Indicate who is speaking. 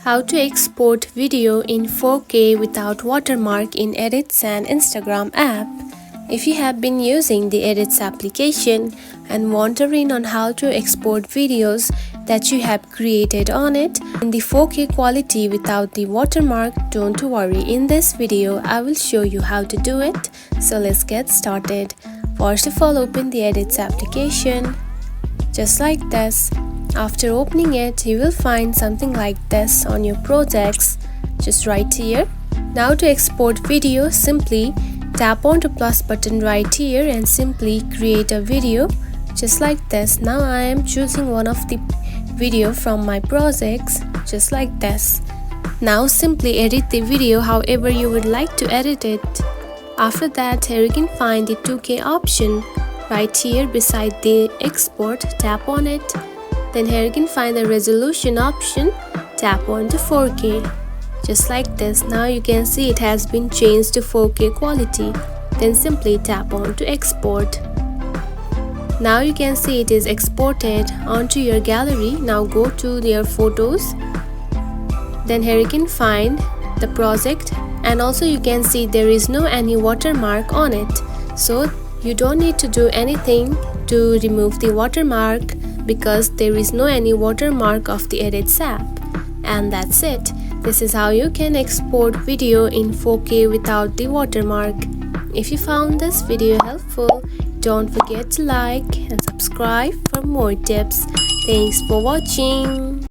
Speaker 1: How to export video in 4K without watermark in Edits and Instagram app. If you have been using the Edits application and wondering on how to export videos that you have created on it in the 4K quality without the watermark, don't worry. In this video, I will show you how to do it. So let's get started. First of all, open the Edits application, just like this. After opening it, you will find something like this on your projects, just right here. Now to export video, simply tap on the plus button right here and simply create a video, just like this. Now I am choosing one of the video from my projects, just like this. Now simply edit the video however you would like to edit it. After that, here you can find the 2K option right here beside the export. Tap on it. Then here you can find the resolution option. Tap on to 4K, just like this. Now you can see it has been changed to 4K quality. Then simply tap on to export. Now you can see it is exported onto your gallery. Now go to your photos. Then here you can find the project, and also you can see there is no any watermark on it. So you don't need to do anything to remove the watermark, because there is no any watermark of the Edits app. And that's it. This is how you can export video in 4K without the watermark. If you found this video helpful, don't forget to like and subscribe for more tips. Thanks for watching.